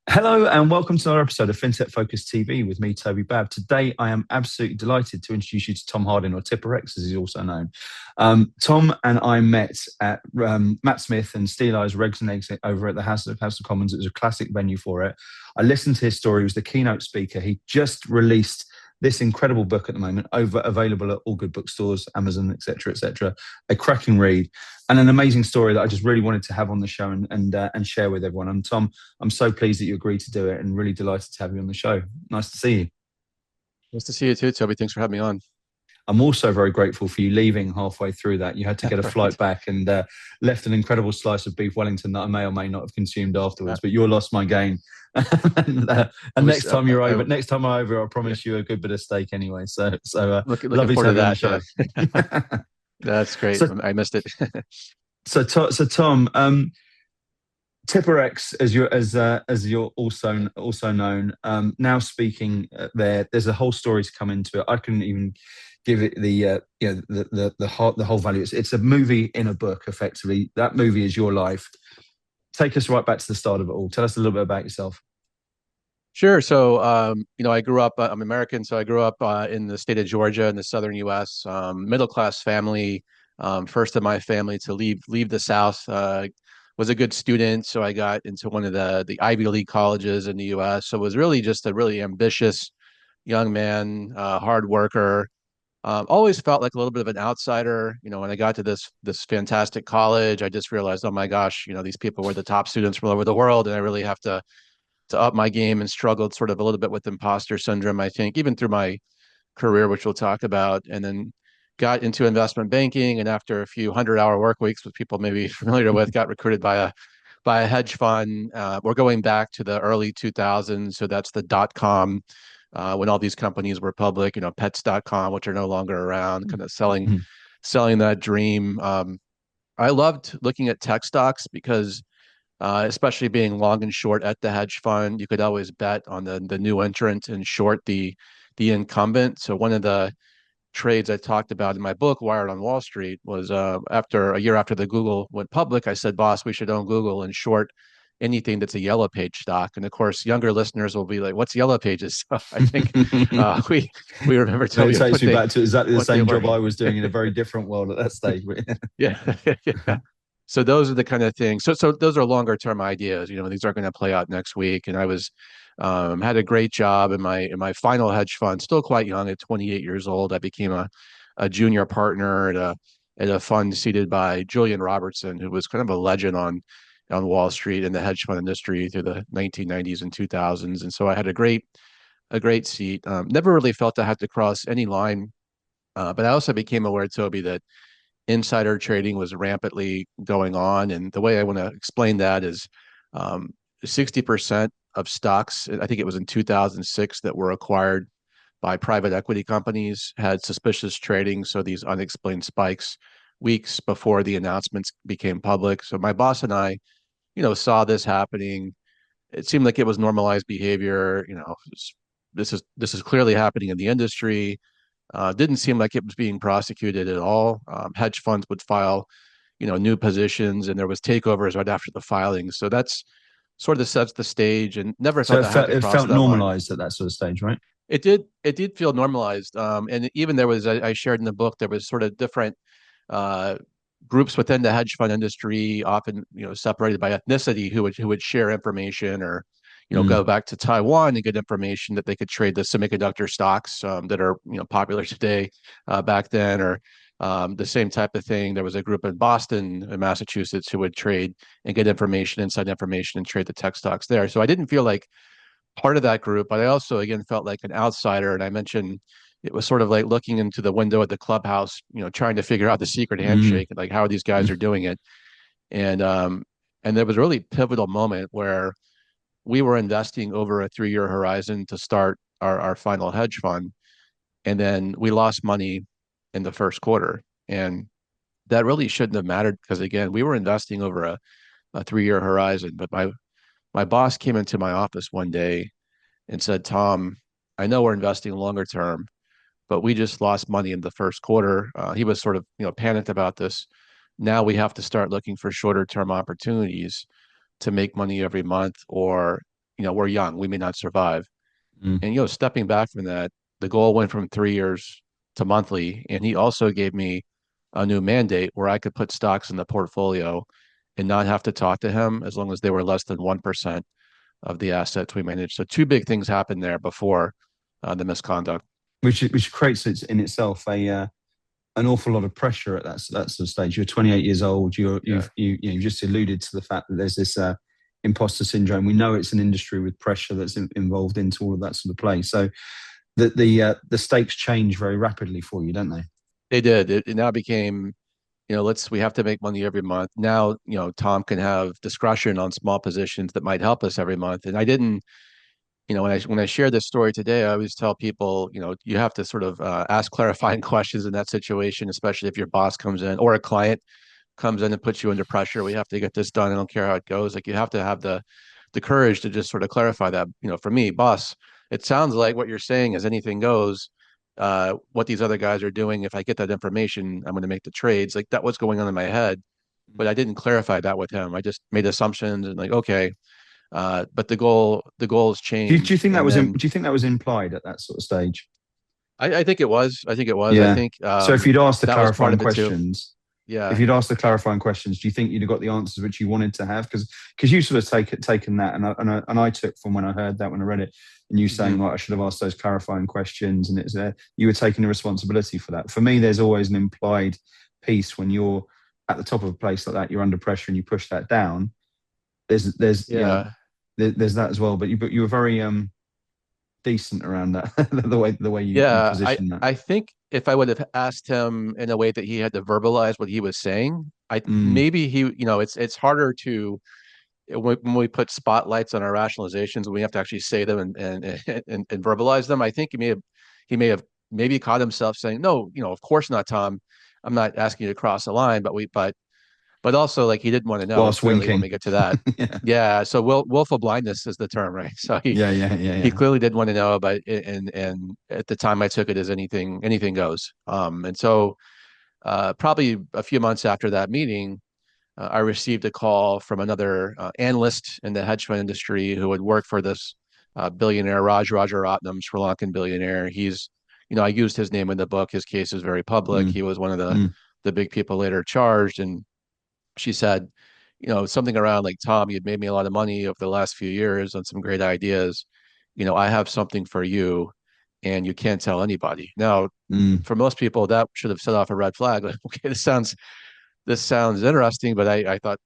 Hello and welcome to another episode of FinTech Focus TV with me, Toby. Today, I am absolutely delighted to introduce you to Tom Hardin, or Tipper X, as he's also known. Tom and I met at Matt Smith and Steel Eyes Regs and Eggs over at the House of Commons. It was a classic venue for it. I listened to his story. He was the keynote speaker. He just released this incredible book at the moment, available at all good bookstores, Amazon, etc., etc. A cracking read and an amazing story that I just really wanted to have on the show and share with everyone. And Tom, I'm so pleased that you agreed to do it, and really delighted to have you on the show. Nice to see you. Nice to see you too, Toby. Thanks for having me on. I'm also very grateful for you leaving halfway through that. You had to get a flight back and left an incredible slice of beef Wellington that I may or may not have consued afterwards. But you lost my gain. and next time you're over, next time I'm over, I promise you a good bit of steak anyway. So looking lovely forward to have to you on the show. Yeah. That's great. I missed it. So Tom, Tipper X, as you're also known, now speaking there's a whole story to come into it. I couldn't even give it the whole value. It's a movie in a book, effectively. That movie is your life. Take us right back to the start of it all. Tell us a little bit about yourself. Sure. So, I grew up, I'm American, so I grew up in the state of Georgia in the southern U.S., middle-class family, first of my family to leave the South. Was a good student, so I got into one of the Ivy League colleges in the U.S. So it was really just a really ambitious young man, hard worker. Always felt like a little bit of an outsider. When I got to this fantastic college, I just realized, oh my gosh, these people were the top students from all over the world, and I really have to up my game, and struggled sort of a little bit with imposter syndrome, I think, even through my career, which we'll talk about. And then got into investment banking, and after a few 100-hour work weeks, which people may be familiar with, got recruited by a hedge fund. We're going back to the early 2000s, so that's the .com. When all these companies were public, pets.com, which are no longer around, kind of selling that dream. I loved looking at tech stocks because, especially being long and short at the hedge fund, you could always bet on the new entrant and short the incumbent. So one of the trades I talked about in my book, Wired on Wall Street, was after a year after the Google went public, I said, boss, we should own Google and short anything that's a Yellow Page stock. And of course, younger listeners will be like, what's Yellow Pages? So I think we remember telling you. It takes me back to exactly the same job I was doing in a very different world at that stage. Yeah. So those are the kind of things. So those are longer term ideas. These are going to play out next week. And I was had a great job in my final hedge fund, still quite young at 28 years old. I became a junior partner at a fund seeded by Julian Robertson, who was kind of a legend on Wall Street in the hedge fund industry through the 1990s and 2000s. And so I had a great seat. Never really felt I had to cross any line. But I also became aware, Toby, that insider trading was rampantly going on. And the way I want to explain that is 60% of stocks, I think it was in 2006, that were acquired by private equity companies had suspicious trading. So these unexplained spikes weeks before the announcements became public. So my boss and I, saw this happening. It seemed like it was normalized behavior. This is clearly happening in the industry. Didn't seem like it was being prosecuted at all. Hedge funds would file, new positions, and there was takeovers right after the filing. So that's sort of sets the stage, and never felt it felt normalized at that sort of stage, right? It did feel normalized. And even there was, I shared in the book, there was sort of different groups within the hedge fund industry, often separated by ethnicity, who would share information, or go back to Taiwan and get information that they could trade the semiconductor stocks that are popular today. Back then, or the same type of thing. There was a group in Boston and Massachusetts who would trade and get information, inside information, and trade the tech stocks there. So I didn't feel like part of that group, but I also, again, felt like an outsider. And I mentioned it was sort of like looking into the window at the clubhouse, trying to figure out the secret handshake, like how these guys are doing it. And there was a really pivotal moment where we were investing over a 3-year horizon to start our final hedge fund. And then we lost money in the first quarter. And that really shouldn't have mattered because, again, we were investing over a 3-year horizon. But my boss came into my office one day and said, Tom, I know we're investing longer term, but we just lost money in the first quarter. He was sort of, panicked about this. Now we have to start looking for shorter term opportunities to make money every month, or, we're young, we may not survive. Mm. And, stepping back from that, the goal went from 3 years to monthly. And he also gave me a new mandate where I could put stocks in the portfolio and not have to talk to him as long as they were less than 1% of the assets we managed. So two big things happened there before the misconduct. Which creates in itself a an awful lot of pressure at that sort of stage. You're 28 years old. Yeah, You just alluded to the fact that there's this imposter syndrome. We know it's an industry with pressure that's involved into all of that sort of play. So the stakes change very rapidly for you, don't they? they did. It now became, we have to make money every month. Now, Tom can have discretion on small positions that might help us every month. And I didn't, when I share this story today, I always tell people, you have to sort of ask clarifying questions in that situation, especially if your boss comes in or a client comes in and puts you under pressure. We have to get this done. I don't care how it goes. Like, you have to have the courage to just sort of clarify that. For me, boss, it sounds like what you're saying is anything goes. What these other guys are doing, if I get that information, I'm going to make the trades. Like, that was going on in my head, but I didn't clarify that with him. I just made assumptions and like, okay. But the goals Do you changed, think that and was then do you think that was implied at that sort of stage? I think it was. I think it was. I Yeah. think So if you'd asked the that was part clarifying of it too. questions, if Yeah. you'd asked the clarifying questions, do you think you'd have got the answers which you wanted to have? Because you sort of taken that, and I took from when I heard that when I read it, and you saying, Hmm. right, I should have asked those clarifying questions, and it's you were taking the responsibility for that. For me, there's always an implied piece when you're at the top of a place like that, you're under pressure, and you push that down. There's Yeah. there's that as well. But you were very decent around that the way you Yeah. I positioned that. I think if I would have asked him in a way that he had to verbalize what he was saying, I Mm, maybe he, it's harder to when we put spotlights on our rationalizations, we have to actually say them and verbalize them. I think he may have maybe caught himself saying, "No, of course not, Tom. I'm not asking you to cross the line." But also, like, he didn't want to know whilst clearly when we winking. get to that. Yeah. Yeah. So willful blindness is the term, right? So he Yeah, yeah, yeah, he yeah. clearly didn't want to know, but and at the time I took it as anything goes. And so probably a few months after that meeting, I received a call from another analyst in the hedge fund industry who had worked for this billionaire, Rajaratnam, Sri Lankan billionaire. I used his name in the book. His case is very public. Mm, He was one of the mm, the big people later charged, and she said, something around like, Tom, you'd made me a lot of money over the last few years on some great ideas. I have something for you, and you can't tell anybody. Now, mm, for most people, that should have set off a red flag. Like, okay, this sounds interesting, but I thought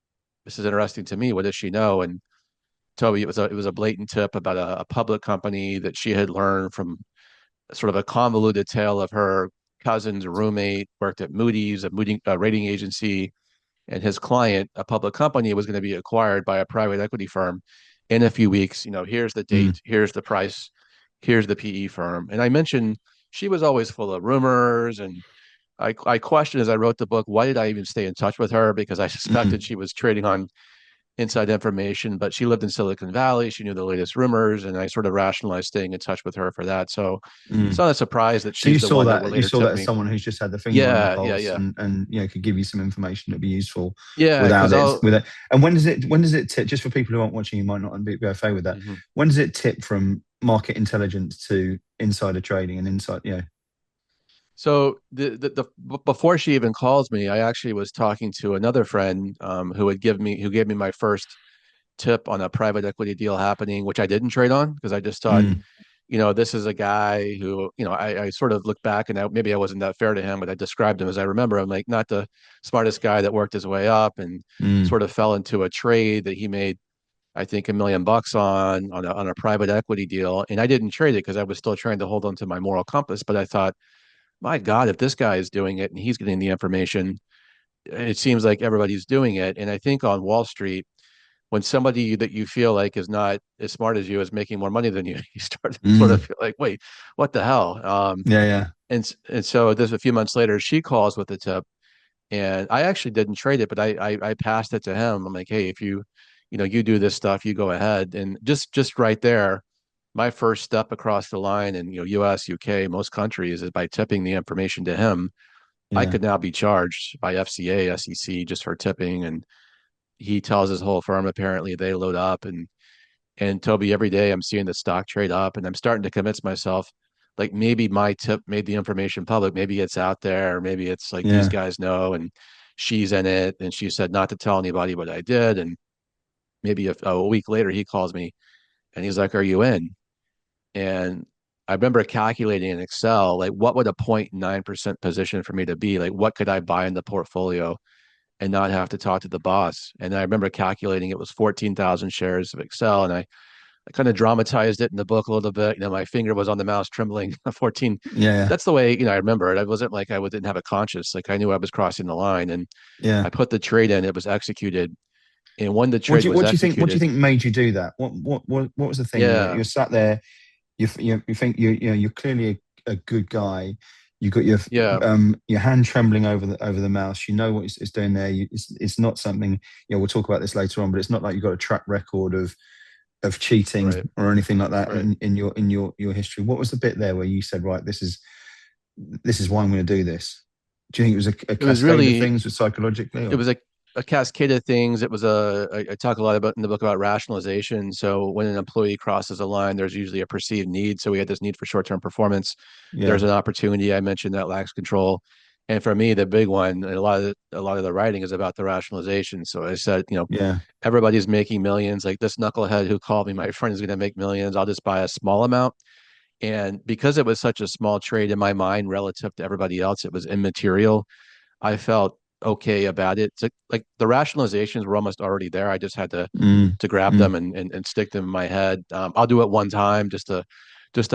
this is interesting to me. What does she know? And Toby, it was a blatant tip about a public company that she had learned from sort of a convoluted tale of her cousin's roommate worked at Moody's, a rating agency, and his client, a public company, was going to be acquired by a private equity firm in a few weeks. Here's the mm, date, here's the price, here's the PE firm. And I mentioned she was always full of rumors, and I questioned as I wrote the book, why did I even stay in touch with her? Because I suspected mm, she was trading on inside information, but she lived in Silicon Valley. She knew the latest rumors, and I sort of rationalized staying in touch with her for that. So it's mm. not a surprise that So she's the one that would you later saw tip that as me. someone who's just had the finger on the Yeah, yeah, pulse yeah. and could give you some information that'd be useful Yeah, without because it I'll. with it. And when does it tip? Just for people who aren't watching, you might not be okay with that. Mhm. When does it tip from market intelligence to insider trading and inside? Yeah. So before she even calls me, I actually was talking to another friend who gave me my first tip on a private equity deal happening, which I didn't trade on because I just thought, Mm, this is a guy who, I sort of look back, and maybe I wasn't that fair to him, but I described him as I remember him, like, not the smartest guy that worked his way up and mm, sort of fell into a trade that he made, I think, $1 million on a private equity deal. And I didn't trade it because I was still trying to hold on to my moral compass. But I thought, my God, if this guy is doing it and he's getting the information, it seems like everybody's doing it. And I think on Wall Street, when somebody that you feel like is not as smart as you is making more money than you, you start to sort of mm. feel like, wait, what the hell? Yeah, yeah. And so this a few months later, she calls with a tip, and I actually didn't trade it, but I passed it to him. I'm like, hey, if you do this stuff, you go ahead. And just right there, my first step across the line in, US, UK, most countries is by tipping the information to him. I Yeah. could now be charged by FCA, SEC just for tipping. And he tells his whole firm apparently they load up. And Toby, every day I'm seeing the stock trade up, and I'm starting to convince myself, like maybe my tip made the information public. Maybe it's out there, or maybe it's like these Yeah. guys know, and she's in it, and she said not to tell anybody what I did. And maybe a week later, he calls me and he's like, "Are you in?" And I remember calculating in Excel, like what would a 0.9% position for me to be? Like what could I buy in the portfolio and not have to talk to the boss? And I remember calculating it was 14,000 shares of Excel, and I kind of dramatized it in the book a little bit. My finger was on the mouse trembling. 14. Yeah. That's the way, I remember it. I wasn't like I didn't have a conscience. Like I knew I was crossing the line, and Yeah. I put the trade in. It was executed. And when the What trade do you was what do you think? What do you executed, think made you do that? What was the thing? yeah, You're sat there. You think you're clearly a good guy. You got yeah, your hand trembling over the mouse. You know what it's doing there. It's not something. We'll talk about this later on, but it's not like you've got a track record of cheating right, or anything like that right. in your history. What was the bit there where you said, right, this is why I'm going to do this? Do you think it was a It was cascade of really things with psychologically it or? was a cascade of things. It was I talk a lot about in the book about rationalization. So when an employee crosses a line, there's usually a perceived need. So we had this need for short-term performance. There's Yeah, an opportunity I mentioned that lacks control. And for me, the big one, and a lot of the writing is about the rationalization. So I said, yeah, everybody's making millions. Like this knucklehead who called me, my friend is going to make millions. I'll just buy a small amount. And because it was such a small trade in my mind relative to everybody else, it was immaterial. I felt okay about it. So, like the rationalizations were almost already there. I just had mm, to grab mm, them and stick them in my head. I'll do it one time just to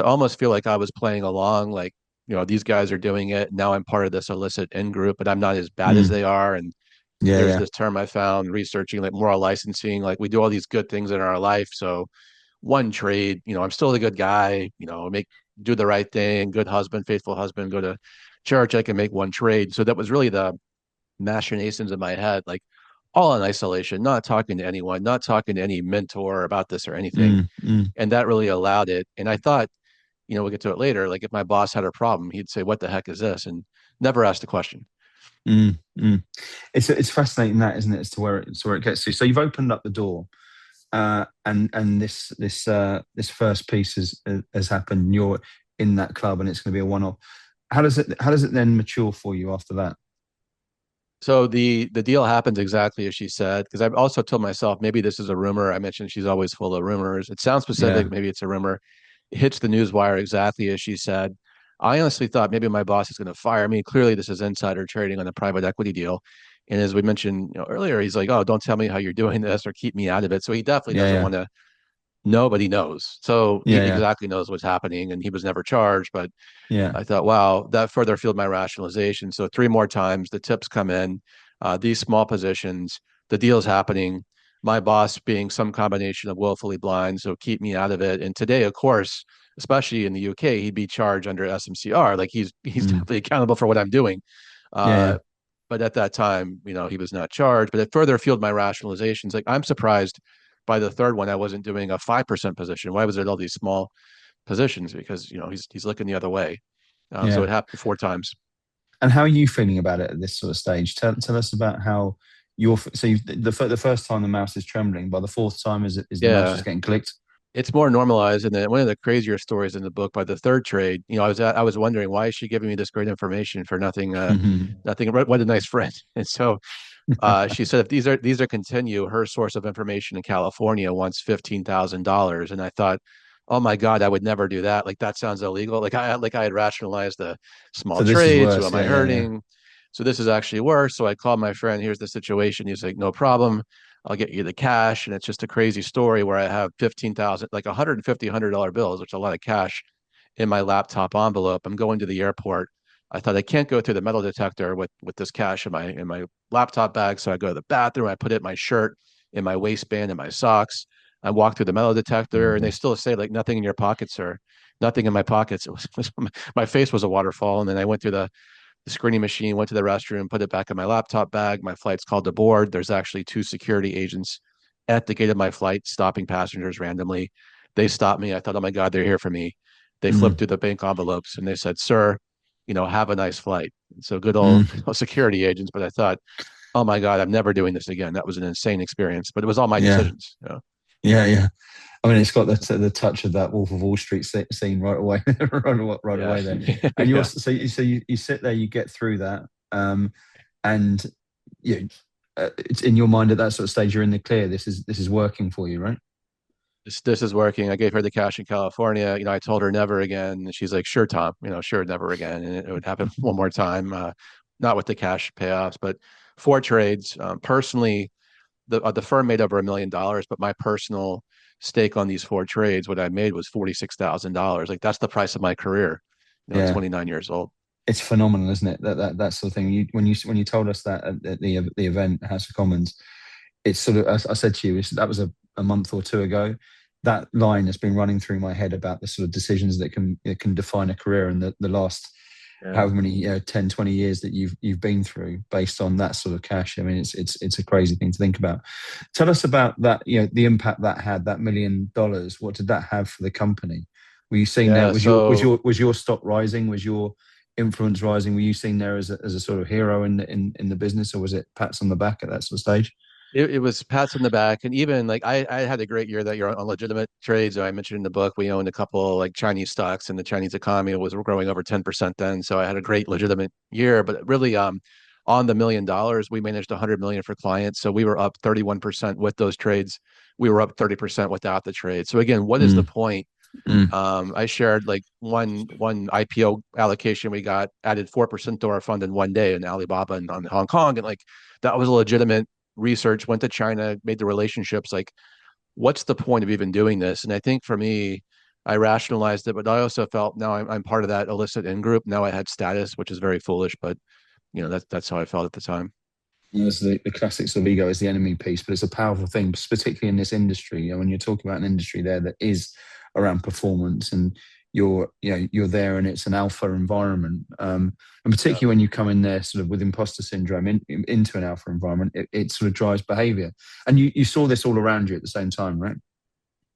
almost feel like I was playing along. Like these guys are doing it. Now I'm part of this illicit in group, but I'm not as bad as mm. they are. And Yeah, there's yeah, this term I found researching like moral licensing. Like we do all these good things in our life, so one trade, I'm still a good guy, do the right thing, good husband, faithful husband, go to church, I can make one trade. So that was really the machinations in my head, like all in isolation, not talking to anyone, not talking to any mentor about this or anything. mm, mm, And that really allowed it. And I thought, we'll get to it later. Like if my boss had a problem, he'd say, "What the heck is this?" And never asked a question. mm. It's fascinating that, isn't it, as to where it gets to. So you've opened up the door, and this first piece has happened. And you're in that club, and it's going to be a one-off. How does it then mature for you after that? So the deal happens exactly as she said, because I've also told myself maybe this is a rumor. I mentioned she's always full of rumors. It sounds Yeah, specific, maybe it's a rumor. It hits the news wire exactly as she said. I honestly thought maybe my boss is going to fire me. Clearly, this is insider trading on a private equity deal. And as we mentioned, earlier, he's like, "Oh, don't tell me how you're doing this or keep me out of it." So he definitely yeah, doesn't yeah, want to. Nobody knows. So he yeah, yeah, exactly knows what's happening, and he was never charged. But yeah, I thought, wow, that further fueled my rationalization. So three more times the tips come in, these small positions, the deal's happening, my boss being some combination of willfully blind, so keep me out of it. And today, of course, especially in the UK, he'd be charged under SMCR. Like he's mm, definitely accountable for what I'm doing. yeah, yeah, Uh, but at that time, he was not charged. But it further fueled my rationalizations. Like I'm surprised by the third one, I wasn't doing a 5% position. Why was it all these small positions? Because he's looking the other way. So yeah. it happened four times. And how are you feeling about it at this sort of stage? Tell us about how the first time the mouse is trembling. By the fourth time, is the mouse just Yeah, getting clicked? it's more normalized. And then one of the crazier stories in the book, by the third trade, I was wondering, why is she giving me this great information for nothing? Nothing. What a nice friend. And so she said, if these are continue, her source of information in California wants $15,000. And I thought, oh my God, I would never do that. Like that sounds illegal. Like I had rationalized the small So this is trades. Who worse. am I Yeah, yeah, yeah, hurting? So this is actually worse. So I called my friend. Here's the situation. He's like, no problem. I'll get you the cash. And it's just a crazy story where I have 15,000, like 150, $100 bills, which is a lot of cash in my laptop envelope. I'm going to the airport. I thought I can't go through the metal detector with this cash in my laptop bag. So I go to the bathroom. I put it in my shirt, in my waistband, in my socks. I walk through the metal detector, and they still say like nothing in your pockets, sir. Nothing in my pockets. It was my face was a waterfall. And then I went through the screening machine, went to the restroom, put it back in my laptop bag. My flight's called to board. There's actually two security agents at the gate of my flight, stopping passengers randomly. They stopped me. I thought, oh my God, they're here for me. They flipped Mm, through the bank envelopes and they said, sir, have a nice flight. So good old mm, security agents. But I thought, oh my God, I'm never doing this again. That was an insane experience, but it was all my yeah, decisions. yeah, yeah. I mean, it's got the touch of that Wolf of Wall Street scene right away, right Yeah. away there. And you're Yeah. so you sit there, you get through that, and you it's in your mind at that sort of stage. You're in the clear. This is working for you, right? This is working. I gave her the cash in California. I told her never again. And she's like, sure, Tom, sure, never again. And it would happen one more time, not with the cash payoffs, but four trades. Personally, the firm made over $1 million, but my personal stake on these four trades, what I made was $46,000. Like that's the price of my career, at Yeah, 29 years old. it's phenomenal, isn't it? That sort of thing. When you told us that at the event House of Commons, it's sort of I said to you that was a month or two ago. That line has been running through my head about the sort of decisions that can define a career and the last Yeah. however many 10, 20 years that you've been through based on that sort of cash. I mean, it's a crazy thing to think about. Tell us about that. The impact that had, that $1 million. What did that have for the company? Were you seeing there? Yeah. Was your stock rising? Was your influence rising? Were you seen there as a sort of hero in the business, or was it pats on the back at that sort of stage? It was pats on the back, and even like I had a great year that year on legitimate trades. I mentioned in the book we owned a couple like Chinese stocks, and the Chinese economy was growing over 10% then. So I had a great legitimate year. But really, on the $1 million, we managed 100 million for clients. So we were up 31% with those trades. We were up 30% without the trade. So again, what is the Mm, point? mm, I shared like one IPO allocation we got added 4% to our fund in one day in Alibaba and on Hong Kong, and like that was a legitimate research. Went to China, made the relationships. Like, what's the point of even doing this? And I think for me, I rationalized it, but I also felt now I'm part of that illicit in group. Now I had status, which is very foolish, but that's how I felt at the time. There's the classic sort of ego is the enemy piece, but it's a powerful thing, particularly in this industry. When you're talking about an industry there that is around performance, and you're there, and it's an alpha environment, and Yeah. particularly when you come in there sort of with imposter syndrome into an alpha environment, it sort of drives behavior. And you saw this all around you at the same time, right?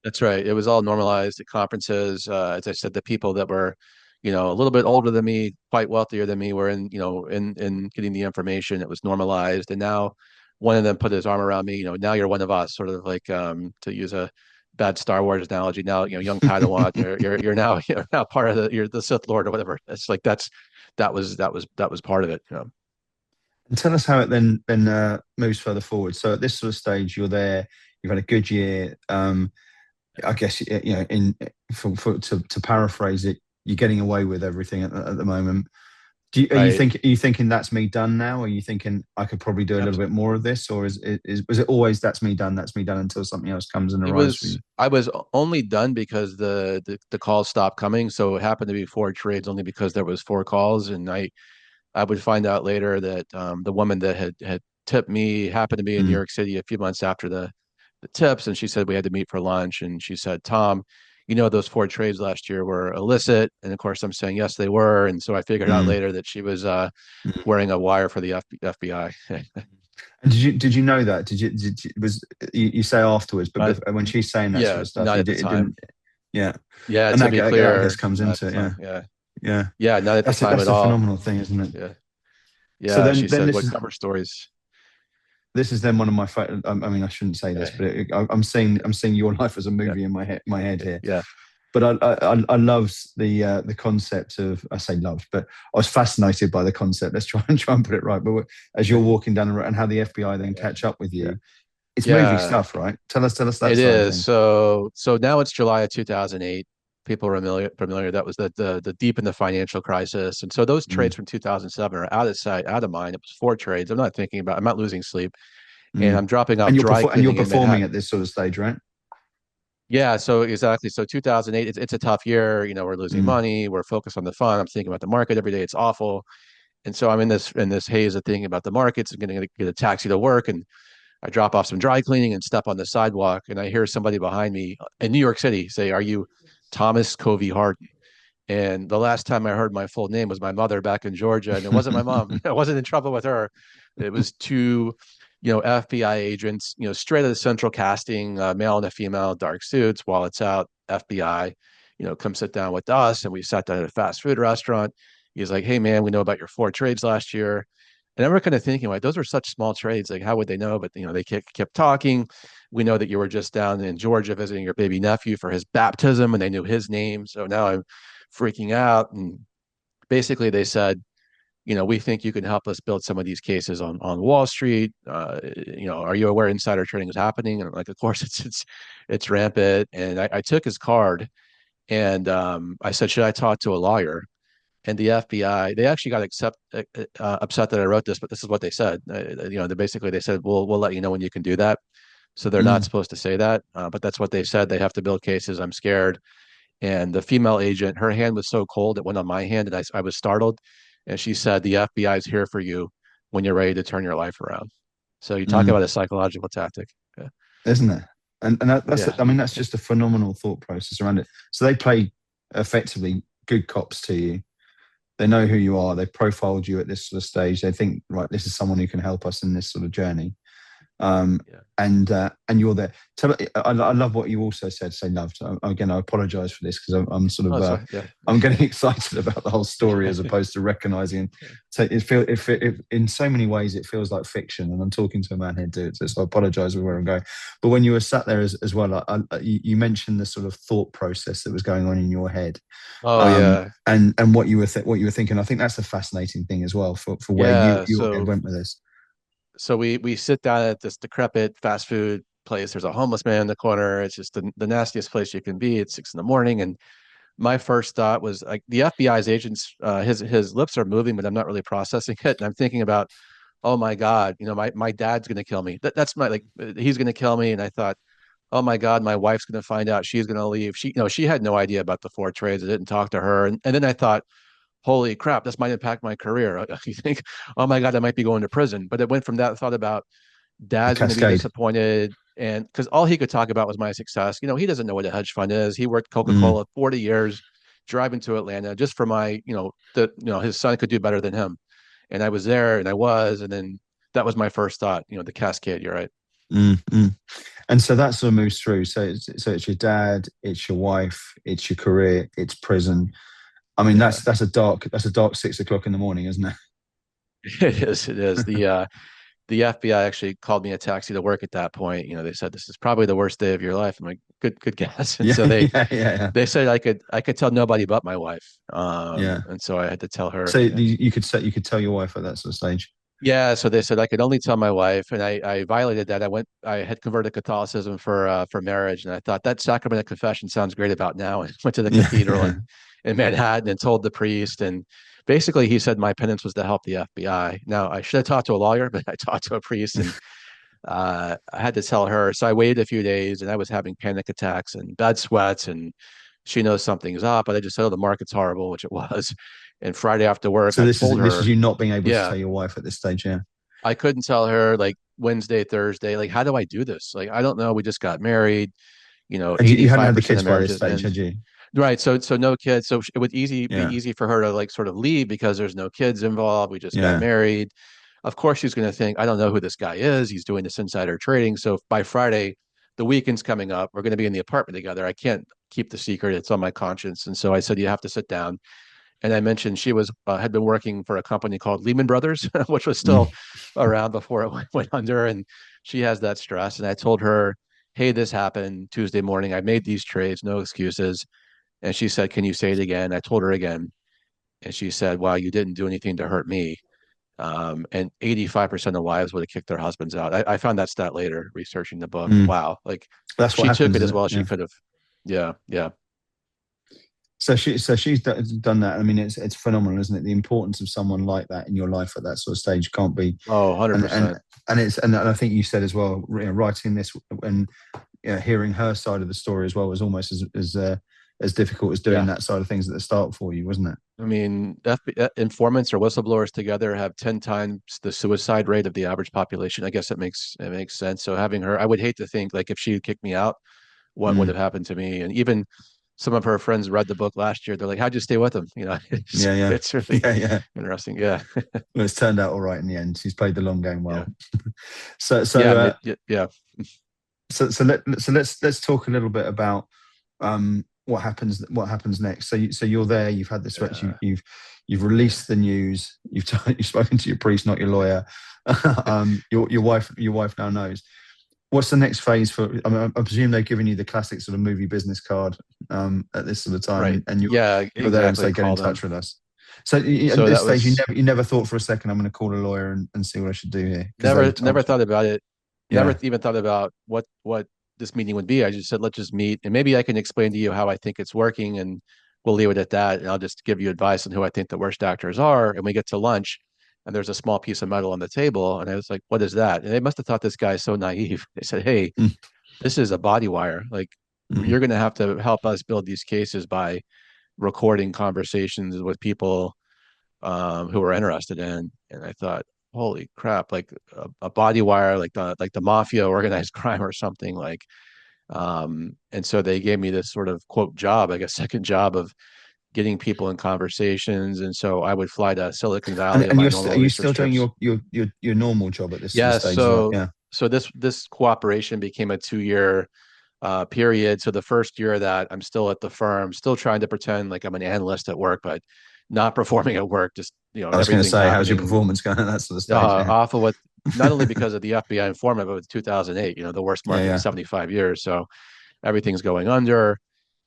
That's right. It was all normalized at conferences. As I said, the people that were, a little bit older than me, quite wealthier than me, were in getting the information. It was normalized, and now one of them put his arm around me. Now you're one of us, sort of like to use a bad Star Wars analogy. Now, young Padawan, you're now you're now part of you're the Sith Lord or whatever. It's like that was part of it. And tell us how it then moves further forward. So at this sort of stage, you're there. You've had a good year. I guess in to paraphrase it, you're getting away with everything at the moment. Right. Are you thinking that's me done now? Or are you thinking I could probably do a little bit more of this, or was it always that's me done until something else comes and It arrives for you? was I was only done because the calls stopped coming. So it happened to be four trades only because there was four calls, and I would find out later that the woman that had tipped me happened to be in New Mm, York City a few months after the tips, and she said we had to meet for lunch, and she said, Tom, those four trades last year were illicit, and of course I'm saying yes they were, and so I figured out mm, later that she was mm. wearing a wire for the FBI. And did you know that? Was you say afterwards, but But when she's saying that sort yeah, of stuff, not you at the did, it time. didn't. Yeah, Yeah, and to that be I guess clear, comes not at into the it. Yeah, time. Yeah. yeah. Yeah, not at the time That's at a all. phenomenal thing, isn't it? Yeah. So Yeah, then she then said this what is cover stories. this is then one of my I mean, I shouldn't say this, Yeah. but I'm seeing your life as a Yeah. movie in my head here. Yeah. But I loved the concept of, I say loved, but I was fascinated by the concept. Let's try and put it right. But as you're walking down the road and how the FBI then Yeah. catch up with Yeah. you, it's movie Yeah. stuff, right? Tell us that It side of is. things. So now it's July of 2008. People are familiar. That was the deep in the financial crisis. And so those trades Mm, from 2007 are out of sight, out of mind. It was four trades. I'm not losing sleep. And mm. I'm dropping And off you're dry and you're cleaning in performing Manhattan. at this sort of stage, right? Yeah, so exactly. So 2008, it's a tough year. We're losing Mm, money. We're focused on the fund. I'm thinking about the market every day. It's awful. And so I'm in this haze of thinking about the markets. I'm going to get a taxi to work, and I drop off some dry cleaning and step on the sidewalk, and I hear somebody behind me in New York City say, "Are you Thomas Covey Hardin?" And the last time I heard my full name was my mother back in Georgia, and it wasn't my mom. I wasn't in trouble with her. It was two. FBI agents, straight out of central casting, male and a female, dark suits, while it's out, FBI, come sit down with us. And we sat down at a fast food restaurant. He's like, hey, man, we know about your four trades last year. And I remember kind of thinking, like, those were such small trades. Like, how would they know? But, they kept talking. We know that you were just down in Georgia visiting your baby nephew for his baptism, and they knew his name. So now I'm freaking out. And basically, they said, we think you can help us build some of these cases on Wall Street. Are you aware insider trading is happening? And I'm like, of course, it's rampant. And I took his card, and I said, should I talk to a lawyer? And the FBI, they actually got upset that I wrote this, but this is what they said. They said, we'll let you know when you can do that. So they're not Mm. supposed to say that, but that's what they said. They have to build cases. I'm scared. And the female agent, her hand was so cold it went on my hand, and I was startled. And she said, "The FBI is here for you when you're ready to turn your life around." So you talk Mm. about a psychological tactic. Yeah. Isn't it? And that's Yeah. I mean, that's just a phenomenal thought process around it. So they play effectively good cops to you. They know who you are. They profiled you at this sort of stage. They think, right, this is someone who can help us in this sort of journey. um, Yeah. And you're there. I love what you also said. Say loved. Again, I apologise for this because I'm sort Oh, of sorry. Yeah. I'm getting excited about the whole story as opposed to recognising. So in so many ways it feels like fiction, and I'm talking to a man here doing it. So I apologise for where I'm going. But when you were sat there as well, you mentioned the sort of thought process that was going on in your head, Oh, yeah. and what you were thinking. I think that's a fascinating thing as well for where Yeah. your head So went with this. we sit down at this decrepit fast food place. There's a homeless man in the corner. It's just the nastiest place you can be. It's 6 in the morning, and my first thought was like the FBI's agents. His lips are moving, but I'm not really processing it, and I'm thinking about, oh my God, my dad's gonna kill me. That's my like he's gonna kill me. And I thought, oh my God, my wife's gonna find out. She's gonna leave. She had no idea about the four trades. I didn't talk to her, and then I thought, holy crap, this might impact my career. You think, oh my God, I might be going to prison. But it went from that thought about The dad's going to be cascade. disappointed. And because all he could talk about was my success. He doesn't know what a hedge fund is. He worked Mm. Coca-Cola 40 years, driving to Atlanta just for my, his son could do better than him. And I was there and I was, and then that was my first thought, the cascade, you're right. Mm, mm. And so that sort of moves through. So it's your dad, it's your wife, it's your career, it's prison. I mean, Yeah. that's a dark 6 o'clock in the morning, isn't it? It is. It is. The FBI actually called me a taxi to work at that point. They said this is probably the worst day of your life. I'm like, good guess. And Yeah, so yeah, yeah, they said I could tell nobody but my wife. yeah. And so I had to tell her. So Yeah. you could tell your wife at that sort of stage. Yeah, so they said I could only tell my wife, and I violated that. I had converted Catholicism for marriage, and I thought that sacrament of confession sounds great about now. And went to the Yeah, cathedral yeah. in Manhattan and told the priest, and basically he said my penance was to help the FBI. Now I should have talked to a lawyer, but I talked to a priest, and I had to tell her. So I waited a few days, and I was having panic attacks and bad sweats, and she knows something's up. But I just said, "Oh, the market's horrible," which it was. And Friday after work, So I this is told this is her, you not being able to yeah, tell your wife at this stage, yeah. I couldn't tell her like Wednesday, Thursday, like, how do I do this? Like, I don't know. We just got married, And you hadn't had the 85% kids of by this marriages stage, end. had you? Right. So no kids. So it would be Yeah, easy for her to like sort of leave because there's no kids involved. We just got yeah. married. Of course, she's going to think, I don't know who this guy is. He's doing this insider trading. So by Friday, the weekend's coming up. We're going to be in the apartment together. I can't keep the secret. It's on my conscience. And so I said, you have to sit down. And I mentioned she was had been working for a company called Lehman Brothers, which was still Mm. around before it went under. And she has that stress. And I told her, hey, this happened Tuesday morning. I made these trades, no excuses. And she said, can you say it again? I told her again. And she said, wow, you didn't do anything to hurt me. And 85% of wives would have kicked their husbands out. I found that stat later researching the book. And Mm. wow, like That's what she took happens, it as isn't it? well as she Yeah. could have. Yeah, yeah, Done that. I mean, it's phenomenal, isn't it? The importance of someone like that in your life at that sort of stage can't be. oh, And 100%. and I think you said as well, writing this and hearing her side of the story as well was almost as difficult as doing Yeah. that side of things at the start for you, wasn't it? I mean, informants or whistleblowers together have 10 times the suicide rate of the average population. I guess it makes sense. So having her, I would hate to think like if she kicked me out, what would Mm. have happened to me? And even some of her friends read the book last year. They're like, "How'd you stay with him?" Yeah, yeah, it's really yeah, yeah. interesting. Yeah, Well, it's turned out all right in the end. She's played the long game yeah, well. So, yeah, so, uh, yeah. let's talk a little bit about what happens next. So you're there. You've had this. Yeah. You've released the news. You've spoken to your priest, not your lawyer. Your wife now knows. What's the next phase for? I mean, I presume they've given you the classic sort of movie business card at this sort of time, Right. and Yeah, you're there and exactly. say get in Call them. touch with us. So at So this that stage, was you never thought for a second I'm going to call a lawyer and see what I should do here because never they've never told you. thought about it. Never Yeah. even thought about what this meeting would be. I just said, let's just meet, and maybe I can explain to you how I think it's working, and we'll leave it at that. And I'll just give you advice on who I think the worst actors are. And we get to lunch, and there's a small piece of metal on the table, and I was like, "What is that?" And they must have thought this guy is so naive. They said, "Hey, Mm, this is a body wire. Like, mm, you're going to have to help us build these cases by recording conversations with people who were interested in." And I thought, holy crap, like a body wire, like the mafia, organized crime or something like. And so they gave me this sort of quote job, like a second job of getting people in conversations. And so I would fly to Silicon Valley on and my are normal you still research doing trips. your normal job at this sort of Yeah, stage as well? so Yeah. this cooperation became a 2 year period. So the first year that I'm still at the firm, still trying to pretend like I'm an analyst at work, but not performing at work. Just I was going to everything's say, how's your happening performance going at that sort of stage? Yeah. off of what. Not only because of the FBI informant, but with 2008, the worst Yeah. market in Yeah. 75 years. So everything's going under,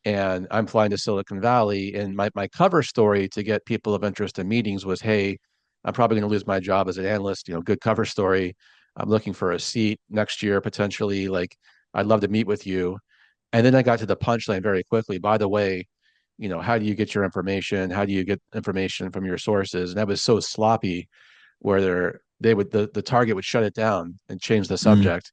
and I'm flying to Silicon Valley. And my cover story to get people of interest in meetings was, "Hey, I'm probably going to lose my job as an analyst. Good cover story. I'm looking for a seat next year potentially. Like, I'd love to meet with you." And then I got to the punchline very quickly. By the way, how do you get your information? How do you get information from your sources? And that was so sloppy, where they would the target would shut it down and change the Mm, subject,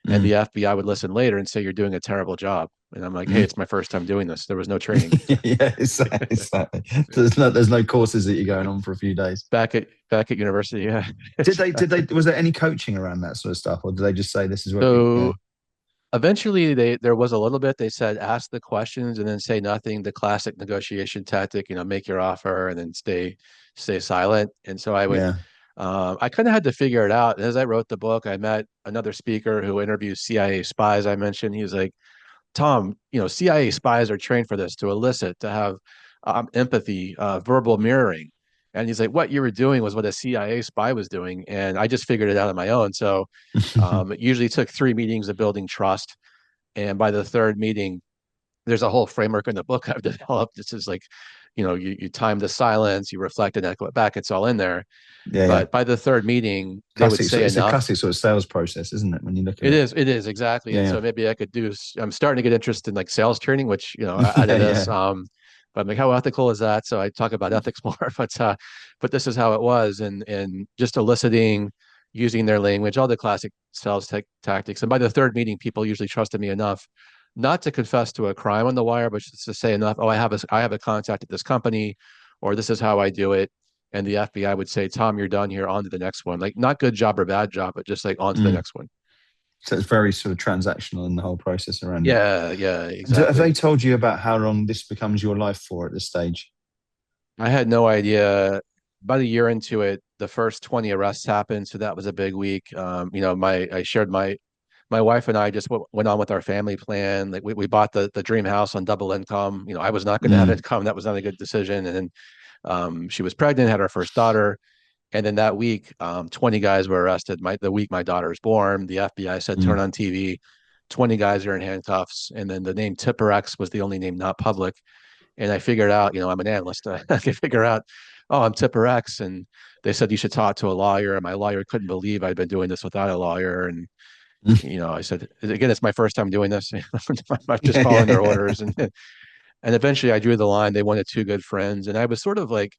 and mm, the FBI would listen later and say, "You're doing a terrible job." And I'm like, "Hey, mm. it's my first time doing this. There was no training." Yeah, exactly. There's no courses that you're going on for a few days. Back at university, yeah. Was there any coaching around that sort of stuff, or did they just say this is what you? Yeah. So eventually, there was a little bit. They said, "Ask the questions and then say nothing." The classic negotiation tactic, make your offer and then stay silent. And so Yeah. I kind of had to figure it out. As I wrote the book, I met another speaker who interviews CIA spies. I mentioned, he was like, "Tom, CIA spies are trained for this, to elicit, to have empathy, verbal mirroring." And he's like, "What you were doing was what a CIA spy was doing." And I just figured it out on my own. So it usually took 3 meetings of building trust. And by the third meeting, there's a whole framework in the book I've developed. This is like, you time the silence, you reflect and echo it back. It's all in there. Yeah, yeah. But by the third meeting, they would Classic. So say it's a enough. classic sort of sales process, isn't it? When you look at It it. is. It is exactly. And Yeah, so maybe I could do. I'm starting to get interested in like sales training, which yeah, out yeah, of this. yeah. But I'm like, how ethical is that? So I talk about ethics more. But this is how it was, and just eliciting, using their language, all the classic sales tactics. And by the third meeting, people usually trusted me enough, not to confess to a crime on the wire, but just to say enough. Oh, I have a contact at this company, or this is how I do it. And the FBI would say, "Tom, you're done here. On to the next one." Like, not good job or bad job, but just like on to the Mm. next one. So it's very sort of transactional in the whole process around it. Yeah, yeah, Have they exactly. told you about how long this becomes your life for at this stage? I had no idea. About a year into it, the first 20 arrests happened, so that was a big week. I shared my wife and I just went on with our family plan. Like we bought the dream house on double income. I was not going to have Mm, income. That was not a good decision. And then she was pregnant, had our first daughter. And then that week, 20 guys were arrested. The week my daughter was born, the FBI said, "Turn mm. on TV." 20 guys are in handcuffs. And then the name Tipper X was the only name not public. And I figured out, I'm an analyst. I could figure out, oh, I'm Tipper X. And they said you should talk to a lawyer. And my lawyer couldn't believe I'd been doing this without a lawyer. And, Mm. I said, again, it's my first time doing this. I'm just Yeah, yeah, following their yeah. orders. And eventually I drew the line. They wanted two good friends. And I was sort of like,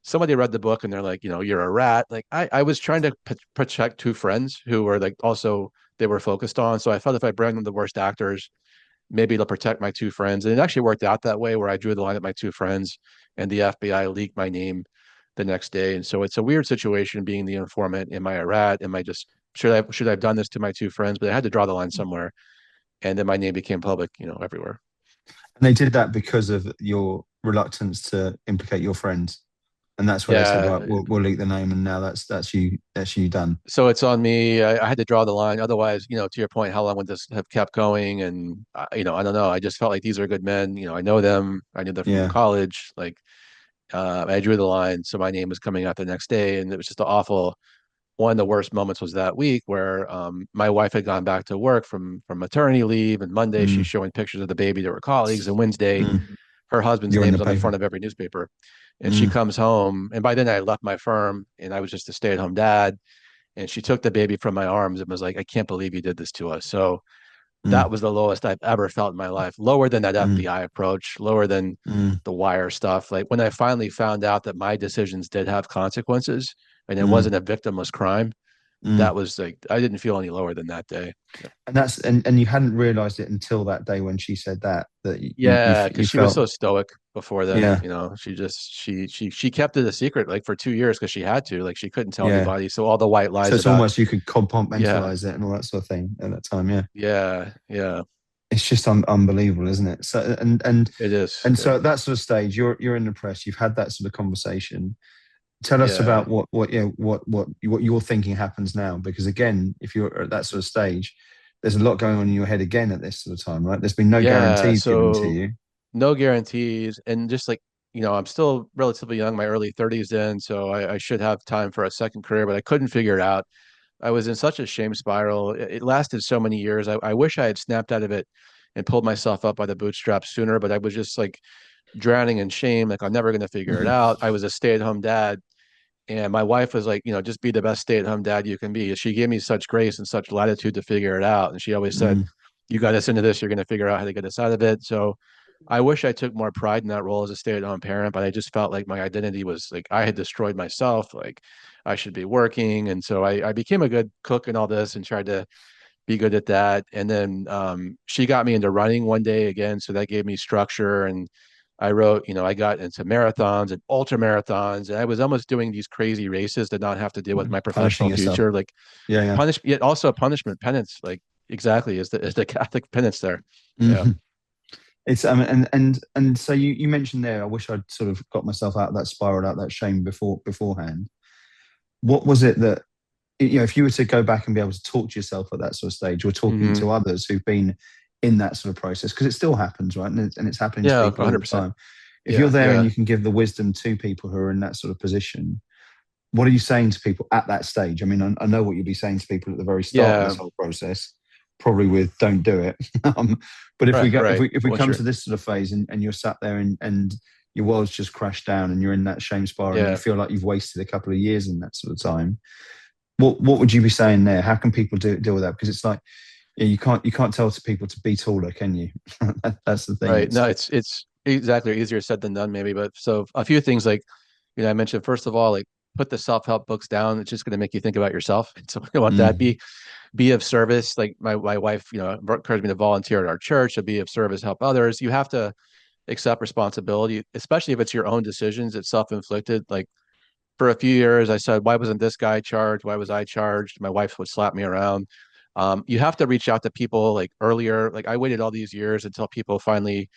somebody read the book and they're like, "You're a rat." Like I was trying to protect two friends who were like also they were focused on. So I felt if I bring them the worst actors, maybe it'll protect my two friends. And it actually worked out that way, where I drew the line at my two friends, and the FBI leaked my name the next day. And so it's a weird situation being the informant. Am I a rat? Am I just should I have done this to my two friends? But I had to draw the line somewhere. And then my name became public, everywhere. And they did that because of your reluctance to implicate your friends, and that's where they said, Yeah. right, we'll leak the name, and now that's you done. So it's on me. I had to draw the line. Otherwise, to your point, how long would this have kept going? And I don't know. I just felt like these are good men. I know them. I knew them from Yeah. college. Like, I drew the line. So my name was coming out the next day, and it was just an awful. One of the worst moments was that week where my wife had gone back to work from maternity leave, and Monday she's Mm, showing pictures of the baby to her colleagues, and Wednesday mm. her husband's You're in name the is on the paper. front of every newspaper. And she Mm, comes home, and by then I left my firm, and I was just a stay-at-home dad. And she took the baby from my arms and was like, "I can't believe you did this to us." So that mm, was the lowest I've ever felt in my life. Lower than that mm, FBI approach, lower than mm, the wire stuff. Like when I finally found out that my decisions did have consequences and it mm, wasn't a victimless crime, that mm. was like I didn't feel any lower than that day. Yeah. And you hadn't realized it until that day when she said that Yeah, because you she was so felt. stoic before then. Yeah, She just she kept it a secret like for 2 years because she had to. Like she couldn't tell yeah. anybody. So all the white So lies it's about almost you could yeah, compartmentalize it and all that sort of thing at that time. Yeah, yeah, it's just unbelievable, isn't it? So it is. and Yeah, so at that sort of stage, you're in the press. You've had that sort of conversation. Tell us yeah, about what you're thinking happens now, because again, if you're at that sort of stage, there's a lot going on in your head again at this sort of time, right? There's been no yeah. guarantees given to So you. no guarantees, and just like I'm still relatively young, my early 30s then, so I should have time for a second career, but I couldn't figure it out. I was in such a shame spiral. It lasted so many years. I wish I had snapped out of it and pulled myself up by the bootstraps sooner, but I was just like drowning in shame. Like I'm never going to figure it Mm, out. I was a stay-at-home dad. And my wife was like, just be the best stay-at-home dad you can be. She gave me such grace and such latitude to figure it out. And she always said, mm, you got us into this, you're going to figure out how to get us out of it. So I wish I took more pride in that role as a stay-at-home parent, but I just felt like my identity was like I had destroyed myself. Like I should be working. And so I became a good cook and all this and tried to be good at that. And then she got me into running one day again. So that gave me structure. And I wrote, I got into marathons and ultra marathons. And I was almost doing these crazy races to not have to deal with my punishing professional yourself. future. Like Yeah, yeah. punish, yet also punishment, penance, like exactly is the Catholic penance there. Yeah. Hmm. It's and so you mentioned there. I wish I'd sort of got myself out of that spiral, out of that shame beforehand. What was it that if you were to go back and be able to talk to yourself at that sort of stage, or talking Hmm. to others who've been in that sort of process, because it still happens, right? And it's happening to Yeah, people all the 100%. time. If you're Yeah. there and Yeah. you can give the wisdom to people who are in that sort of position, what are you saying to people at that stage? I mean, I know what you'll be saying to people at the very start of Yeah. this whole process, probably with "don't do it." But if we Right. go, Right. if we Well, come sure. to this sort of phase, and you're sat there, and your world's just crashed down, and you're in that shame spiral, and you Yeah. feel like you've wasted a couple of years in that sort of time, what would you be saying there? How can people deal with that? Because it's like, yeah, you can't tell to people to be taller, can you? That's the thing. Right. It's No, it's exactly easier said than done, maybe. But so a few things like, I mentioned first of all, like put the self-help books down. It's just going to make you think about yourself. So I want that. mm, Be of service. Like my wife, encouraged me to volunteer at our church, to be of service, help others. You have to accept responsibility, especially if it's your own decisions. It's self-inflicted. Like for a few years, I said, why wasn't this guy charged? Why was I charged? My wife would slap me around. You have to reach out to people like earlier. Like I waited all these years until people finally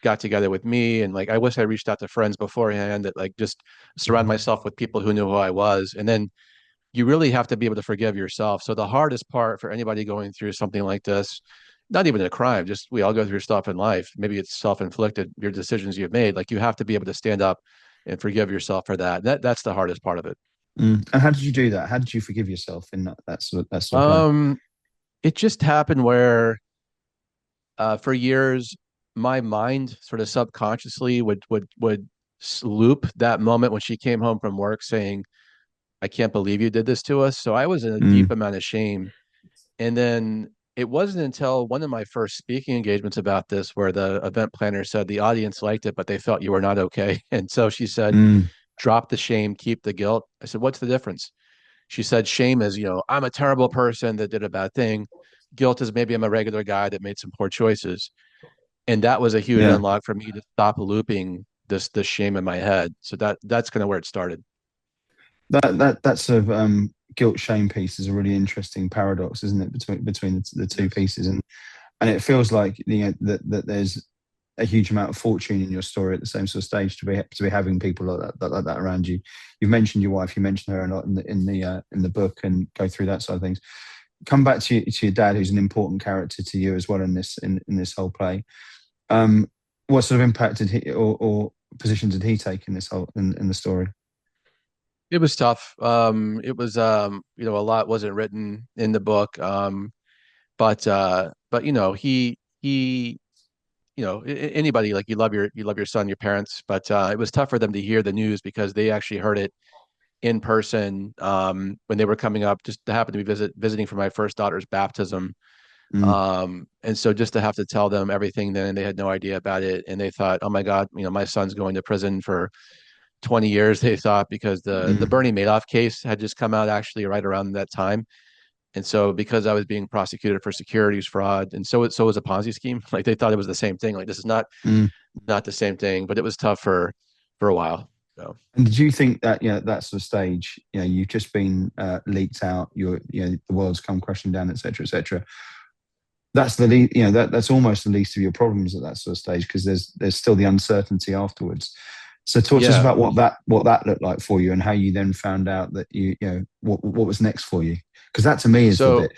got together with me, and like I wish I reached out to friends beforehand that like just surround myself with people who knew who I was. And then you really have to be able to forgive yourself. So the hardest part for anybody going through something like this, not even a crime, just we all go through stuff in life. Maybe it's self-inflicted, your decisions you've made. Like you have to be able to stand up and forgive yourself for that. That's the hardest part of it. mm. And how did you do that? How did you forgive yourself in that sort of way? Um, it just happened where for years my mind sort of subconsciously would loop that moment when she came home from work saying, I can't believe you did this to us. So I was in a deep Mm, amount of shame. And then it wasn't until one of my first speaking engagements about this where the event planner said the audience liked it, but they felt you were not okay. And so she said, mm, drop the shame, keep the guilt. I said, what's the difference? She said, shame is, I'm a terrible person that did a bad thing. Guilt is maybe I'm a regular guy that made some poor choices. And that was a huge yeah. unlock for me to stop looping this shame in my head. So that's kind of where it started. That sort of guilt shame piece is a really interesting paradox, isn't it, between the two Yes. pieces, and it feels like that there's a huge amount of fortune in your story at the same sort of stage to be having people like that around you. You've mentioned your wife, you mentioned her a lot in the book, and go through that side of things. Come back to your dad, who's an important character to you as well in this whole play. Um, what sort of impact did he or position did he take in this whole in the story? It was tough. It was a lot wasn't written in the book. But he anybody, like, you love your son, your parents, but it was tough for them to hear the news because they actually heard it in person when they were coming up, just to happen to be visiting for my first daughter's baptism. Mm, And so just to have to tell them everything then, and they had no idea about it, and they thought, oh my God, my son's going to prison for 20 years, they thought, because the mm, Bernie Madoff case had just come out actually right around that time. And so because I was being prosecuted for securities fraud, and so was a Ponzi scheme, like they thought it was the same thing. Like, this is mm. not the same thing, but it was tough for a while. So And did you think that, that sort of stage, you've just been leaked out, the world's come crashing down, etc., etc. That's that's almost the least of your problems at that sort of stage, because there's still the uncertainty afterwards. So talk to us yeah. about what that looked like for you, and how you then found out that what was next for you. Because that to me is the So bit,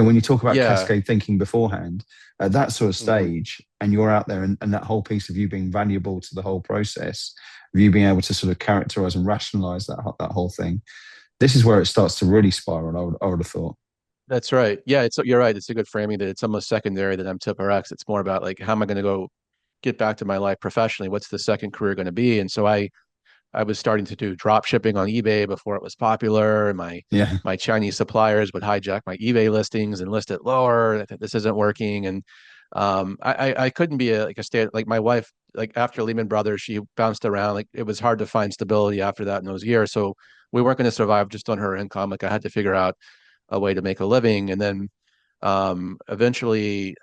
when you talk about yeah. cascade thinking beforehand, at that sort of hmm stage, and you're out there, and that whole piece of you being valuable to the whole process, of you being able to sort of characterize and rationalize that whole thing. This is where it starts to really spiral. I would have thought. That's right. Yeah, you're right. It's a good framing that it's almost secondary that I'm Tipper X. It's more about, like, how am I going to go get back to my life professionally? What's the second career going to be? And so I was starting to do drop shipping on eBay before it was popular. And Yeah. my Chinese suppliers would hijack my eBay listings and list it lower. I think this isn't working. And I couldn't be like a state, like my wife, like after Lehman Brothers, she bounced around. Like, it was hard to find stability after that in those years. So we weren't going to survive just on her income. Like, I had to figure out a way to make a living. And then eventually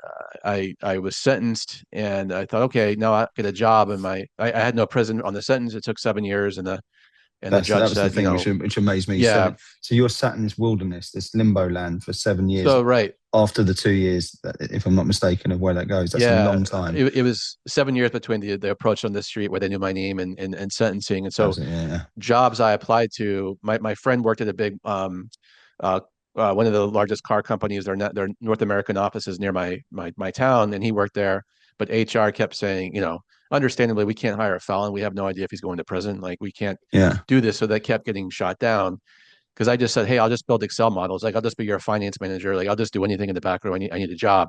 I was sentenced, and I thought, okay, now I get a job. And I had no prison on the sentence. It took 7 years, and the That judge was the said, thing which amazed me. yeah. So you're sat in this wilderness, this limbo land for 7 years So right, after the 2 years, if I'm not mistaken, of where that goes. That's a yeah, long time. it was 7 years between the approach on the street where they knew my name and sentencing. And so Absolutely, yeah, jobs I applied to, my friend worked at a big uh, one of the largest car companies. Their North American offices near my town, and he worked there. But HR kept saying, understandably, we can't hire a felon. We have no idea if he's going to prison. Like, we can't yeah, do this. So that kept getting shot down because I just said, hey, I'll just build Excel models. Like, I'll just be your finance manager. Like, I'll just do anything in the background. I need a job,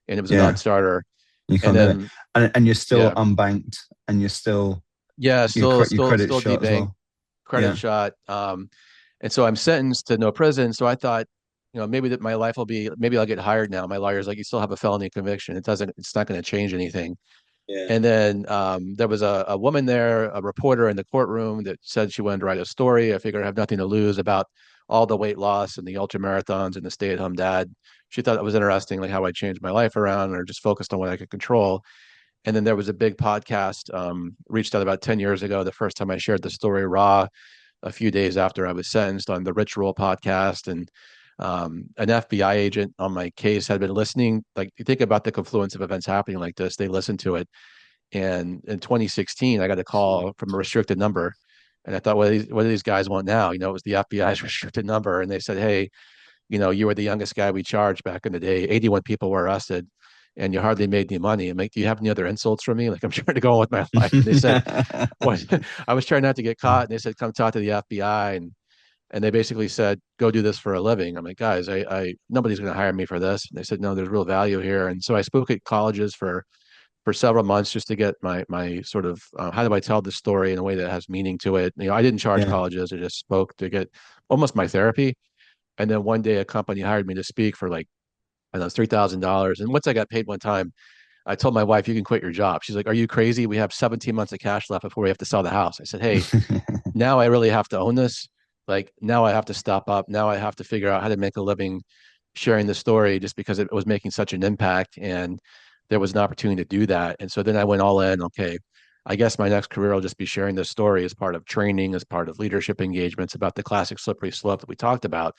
and it was a yeah. non-starter. You And can't do it, then and you're still yeah, unbanked, and you're still yeah, your still credit still shot as debanked, well. credit Yeah, shot. And so I'm sentenced to no prison. So I thought, maybe that my life will be, maybe I'll get hired now. My lawyer's like, you still have a felony conviction. It's not going to change anything. yeah, And then there was a woman there, a reporter in the courtroom, that said she wanted to write a story. I figured I have nothing to lose about all the weight loss and the ultra marathons and the stay-at-home dad. She thought it was interesting, like how I changed my life around, or just focused on what I could control. And then there was a big podcast reached out about 10 years ago, the first time I shared the story raw, a few days after I was sentenced, on the Ritual podcast. And an FBI agent on my case had been listening. Like, you think about the confluence of events happening like this, they listened to it. And in 2016, I got a call from a restricted number. And I thought, what do these guys want now? It was the FBI's restricted number. And they said, hey, you were the youngest guy we charged back in the day. 81 people were arrested, and you hardly made any money. I'm like, do you have any other insults for me? Like, I'm trying to go on with my life. And they said, what? I was trying not to get caught. And they said, come talk to the FBI. And they basically said, go do this for a living. I'm like, guys, I nobody's going to hire me for this. And they said, no, there's real value here. And so I spoke at colleges for several months, just to get my sort of how do I tell this story in a way that has meaning to it. I didn't charge yeah, colleges. I just spoke to get almost my therapy. And then one day a company hired me to speak for, like, I don't know, $3,000. And once I got paid one time, I told my wife, you can quit your job. She's like, are you crazy? We have 17 months of cash left before we have to sell the house. I said, hey, now I really have to own this. Like, now I have to stop up. Now I have to figure out how to make a living sharing the story, just because it was making such an impact. And there was an opportunity to do that. And so then I went all in. Okay, I guess my next career will just be sharing this story as part of training, as part of leadership engagements, about the classic slippery slope that we talked about.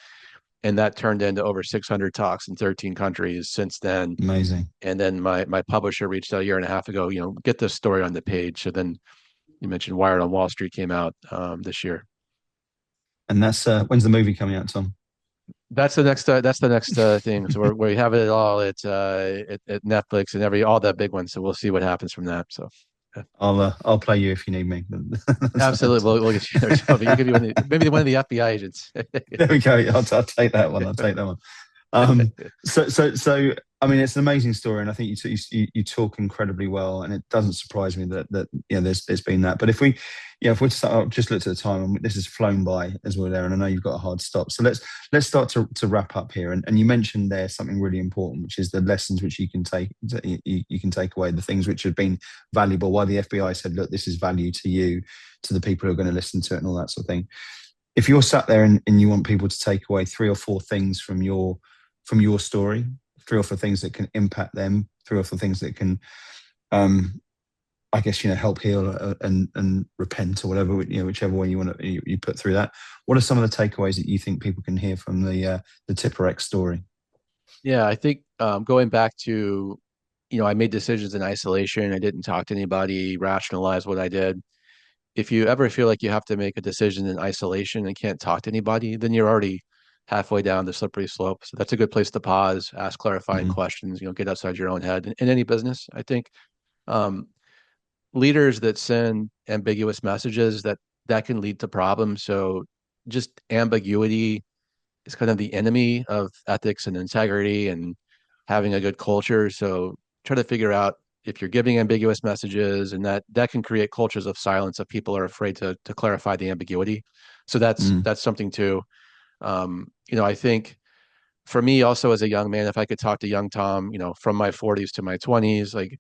and that turned into over 600 talks in 13 countries since then. Amazing. And then my publisher reached out a year and a half ago, get this story on the page. So then you mentioned Wired on Wall Street came out this year. And that's when's the movie coming out, Tom? That's the next. That's the next thing. So we have it all at Netflix and all the big ones. So we'll see what happens from that. So yeah. I'll play you if you need me. Absolutely, we'll get you there, Toby. You could be maybe one of the FBI agents. There we go. I'll take that one. I'll take that one. So I mean, it's an amazing story, and I think you talk incredibly well, and it doesn't surprise me that there's been that. But if we just looked at the time, and this has flown by as we're there, and I know you've got a hard stop. So let's start to wrap up here. And you mentioned there something really important, which is the lessons which you can take away, the things which have been valuable. Why the FBI said, look, this is value to you, to the people who are going to listen to it, and all that sort of thing. If you're sat there and you want people to take away 3 or 4 things from your story, 3 or 4 things that can impact them, 3 or 4 things that can, I guess, help heal and repent, or whatever, whichever way you put through that. What are some of the takeaways that you think people can hear from the Tipper X story? Yeah, I think going back to, I made decisions in isolation. I didn't talk to anybody, rationalize what I did. If you ever feel like you have to make a decision in isolation and can't talk to anybody, then you're already halfway down the slippery slope. So that's a good place to pause, ask clarifying questions, get outside your own head in any business. I think leaders that send ambiguous messages that can lead to problems. So just ambiguity is kind of the enemy of ethics and integrity and having a good culture. So try to figure out if you're giving ambiguous messages, and that can create cultures of silence if people are afraid to clarify the ambiguity. So that's something too. I think for me also as a young man, if I could talk to young Tom, from my 40s to my 20s, like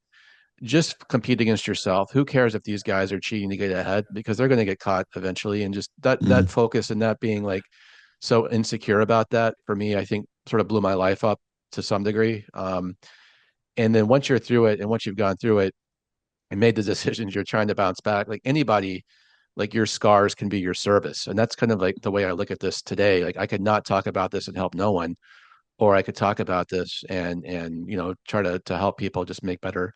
just compete against yourself. Who cares if these guys are cheating to get ahead, because they're going to get caught eventually. And just that focus and that being like so insecure about that, for me, I think sort of blew my life up to some degree. And then once you're through it, and once you've gone through it and made the decisions, you're trying to bounce back. Like anybody, like your scars can be your service. And that's kind of like the way I look at this today. Like I could not talk about this and help no one, or I could talk about this and try to help people just make better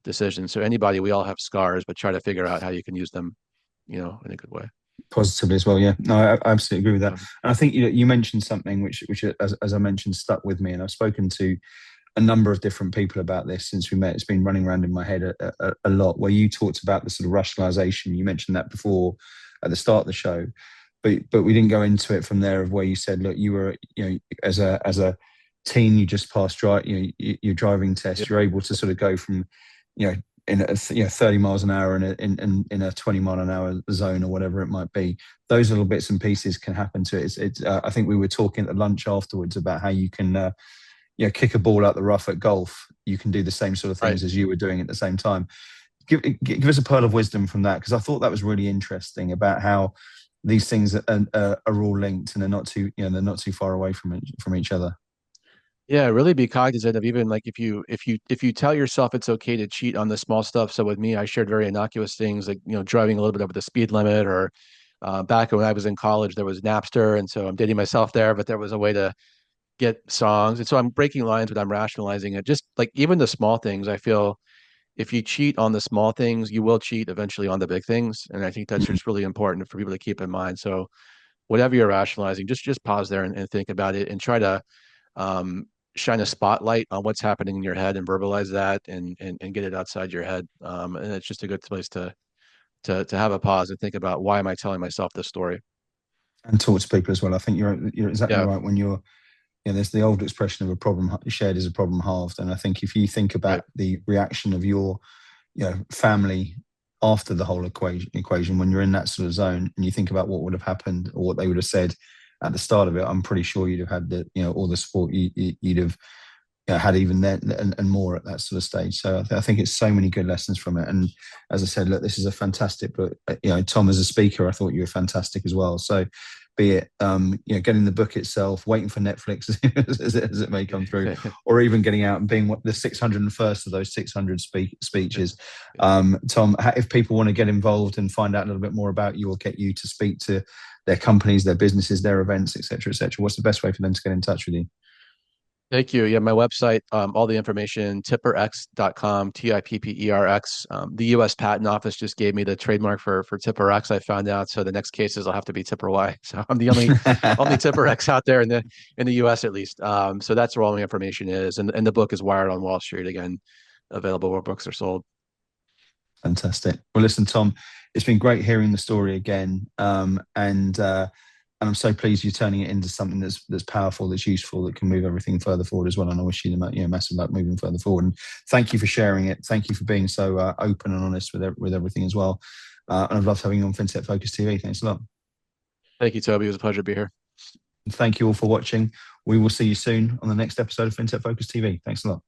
decisions. So anybody, we all have scars, but try to figure out how you can use them, in a good way. Positively as well. Yeah, no, I absolutely agree with that. And I think you mentioned something which as I mentioned, stuck with me, and I've spoken to a number of different people about this since we met. It's been running around in my head a lot, where you talked about the sort of rationalization. You mentioned that before at the start of the show, but we didn't go into it from there, of where you said, look, you were, as a teen, you just passed your driving test. Yep. You're able to sort of go from, in a 30 miles an hour in a 20 mile an hour zone, or whatever it might be. Those little bits and pieces can happen to it. It's I think we were talking at lunch afterwards about how you can kick a ball out the rough at golf. You can do the same sort of things as you were doing at the same time. Give us a pearl of wisdom from that, because I thought that was really interesting about how these things are all linked, and they're not too far away from each other. Yeah, really be cognizant of, even like if you tell yourself it's okay to cheat on the small stuff. So with me, I shared very innocuous things like driving a little bit over the speed limit, or back when I was in college, there was Napster, and so I'm dating myself there, but there was a way to get songs, and so I'm breaking lines, but I'm rationalizing it. Just like even the small things, I feel if you cheat on the small things, you will cheat eventually on the big things, and I think that's just really important for people to keep in mind. So whatever you're rationalizing, just pause there and think about it, and try to shine a spotlight on what's happening in your head and verbalize that and get it outside your head. And it's just a good place to have a pause and think about, why am I telling myself this story? And talk to people as well. I think you're exactly right. When there's the old expression of a problem shared is a problem halved. And I think if you think about the reaction of your family after the whole equation, when you're in that sort of zone, and you think about what would have happened or what they would have said at the start of it, I'm pretty sure you'd have had all the support you'd have had even then, and more at that sort of stage. So I think it's so many good lessons from it. And as I said, look, this is a fantastic book. Tom, as a speaker, I thought you were fantastic as well. So be it getting the book itself, waiting for Netflix as it may come through, or even getting out and being the 601st of those 600 speeches. Tom, if people want to get involved and find out a little bit more about you, or get you to speak to their companies, their businesses, their events, etc., etc.? What's the best way for them to get in touch with you? Thank you. Yeah, my website, all the information, tipperx.com, TIPPERX. The US Patent Office just gave me the trademark for TipperX, I found out. So the next cases will have to be Tipper Y. So I'm the only TipperX out there in the US at least. So that's where all my information is. And the book is Wired on Wall Street, again, available where books are sold. Fantastic. Well, listen, Tom, it's been great hearing the story again, and I'm so pleased you're turning it into something that's powerful, that's useful, that can move everything further forward as well. And I wish you massive luck moving further forward. And thank you for sharing it. Thank you for being so open and honest with everything as well. And I've loved having you on FinTech Focus TV. Thanks a lot. Thank you, Toby. It was a pleasure to be here. And thank you all for watching. We will see you soon on the next episode of FinTech Focus TV. Thanks a lot.